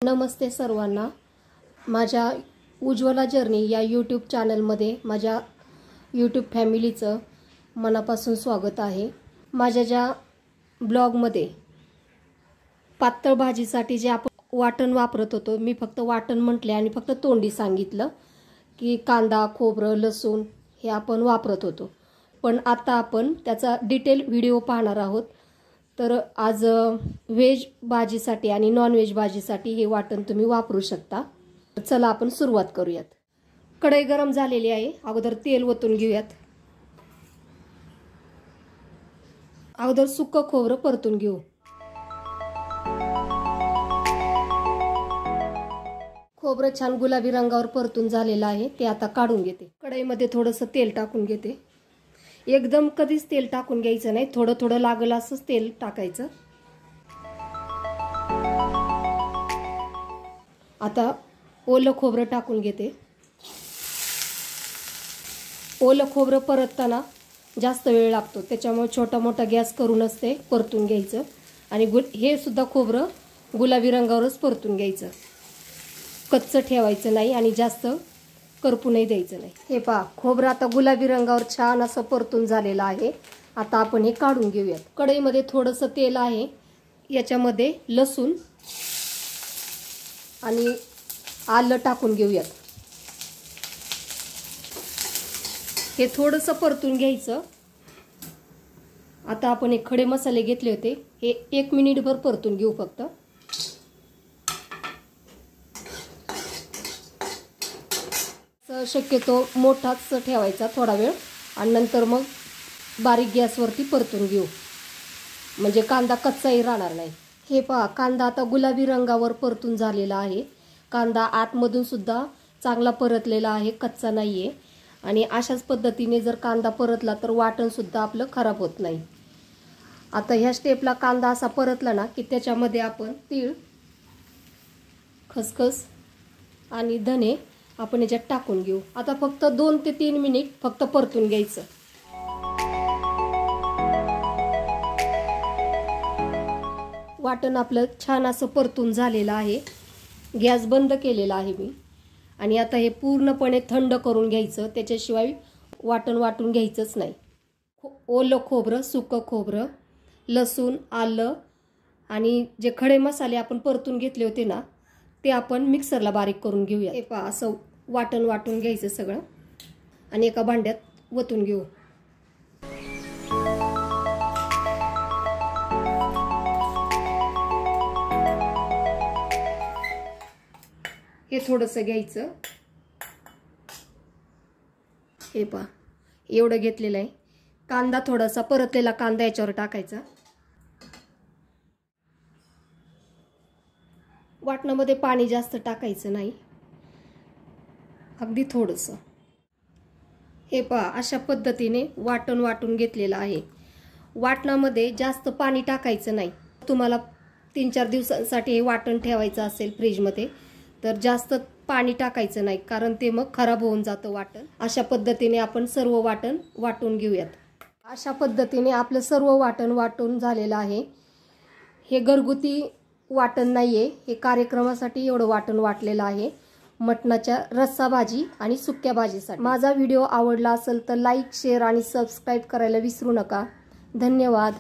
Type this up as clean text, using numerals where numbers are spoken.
नमस्ते सर्वांना। माझ्या उज्ज्वला जर्नी या यूट्यूब चॅनलमध्ये माझ्या यूट्यूब फॅमिलीचं मनापासून स्वागत आहे। माझ्या ज्या ब्लॉगमध्ये पातळ भाजीसाठी जे आपण वाटण वापरत होतो, मी फक्त वाटण म्हटले आणि फक्त तोंडी सांगितलं की कांदा, खोबरं, लसूण हे आपण वापरत होतो, पण आता आपण त्याचा डिटेल व्हिडिओ पाहणार आहोत। तर आज व्हेज भाजीसाठी आणि नॉन व्हेज भाजीसाठी हे वाटण तुम्ही वापरू शकता। चला आपण सुरुवात करूयात। कढई गरम झालेली आहे, अगोदर तेल ओतून घेऊयात। अगोदर सुक्क खोबरं परतून घेऊ। खोबरं छान गुलाबी रंगावर परतून झालेलं आहे, ते आता काढून घेते। कढईमध्ये थोडंसं तेल टाकून घेते। एकदम कधीच तेल टाकून घ्यायचं नाही, थोडं थोडं लागेल असंच तेल टाकायचं। आता ओलं खोबरं टाकून घेते। ओलं खोबरं परतताना जास्त वेळ लागतो, त्याच्यामुळे छोटा मोठा गॅस करूनच ते परतून घ्यायचं आणि हे सुद्धा खोबरं गुलाबी रंगावरच परतून घ्यायचं, कच्चं ठेवायचं नाही आणि जास्त करपूनही द्यायचं नाही। हे पहा, खोबरं आता गुलाबी रंगावर छान असं परतून झालेलं आहे। आता आपण हे काढून घेऊयात। कढईमध्ये थोडंसं तेल आहे, याच्यामध्ये लसूण आणि आलं टाकून घेऊयात। हे थोडंसं परतून घ्यायचं। आता आपण हे खडे मसाले घेतले होते, हे 1 मिनिटभर परतून घेऊ फक्त। शक्यतो मोठाच ठेवायचा थोडा वेळ आणि नंतर मग बारीक गॅसवरती परतून घेऊ, म्हणजे कांदा कच्चाही राहणार नाही। हे पहा, कांदा आता गुलाबी रंगावर परतून झालेला आहे। कांदा आतमधून सुद्धा चांगला परतलेला आहे, कच्चा नाहीये। आणि अशाच पद्धतीने जर कांदा परतला तर वाटण सुद्धा आपलं खराब होत नाही। आता ह्या स्टेपला कांदा असा परतला ना की त्याच्यामध्ये आपण तीळ, खसखस आणि धने आपण याच्यात टाकून घेऊ। आता फक्त 2 ते 3 मिनिट फक्त परतून घ्यायचं। वाटण आपलं छान असं परतून झालेलं आहे। गॅस बंद केलेला आहे मी आणि आता हे पूर्णपणे थंड करून घ्यायचं, त्याच्याशिवाय वाटण वाटून घ्यायचंच नाही। ओलं खोबरं, सुक्क खोबरं, लसूण, आलं आणि जे खडे मसाले आपण परतून घेतले होते ना, ते आपण मिक्सरला बारीक करून घेऊया। हे पहा, असं वाटण वाटून घ्यायचं सगळं आणि एका भांड्यात ओतून घेऊ। हे थोडंसं घ्यायचं। हे पहा, एवढं घेतलेलं आहे। कांदा थोडासा परतलेला कांदा याच्यावर टाकायचा। वाटणामध्ये पाणी जास्त टाकायचं नाही, अगदी थोडंसं। हे पहा, अशा पद्धतीने वाटण वाटून घेतलेलं आहे। वाटणामध्ये जास्त पाणी टाकायचं नाही। तुम्हाला 3-4 दिवसांसाठी हे वाटण ठेवायचं असेल फ्रीजमध्ये तर जास्त पाणी टाकायचं नाही, कारण ते मग खराब होऊन जातं वाटण। अशा पद्धतीने आपण सर्व वाटण वाटून घेऊयात। अशा पद्धतीने आपलं सर्व वाटण वाटून झालेलं आहे। हे घरगुती वाटण नाहीये, हे कार्यक्रमासाठी एवढं वाटण वाटलेलं आहे, मटणाच्या रस्सा भाजी आणि सुक्या भाजीसाठी। माझा व्हिडिओ आवडला असेल तर लाईक, शेअर आणि सबस्क्राईब करायला विसरू नका। धन्यवाद।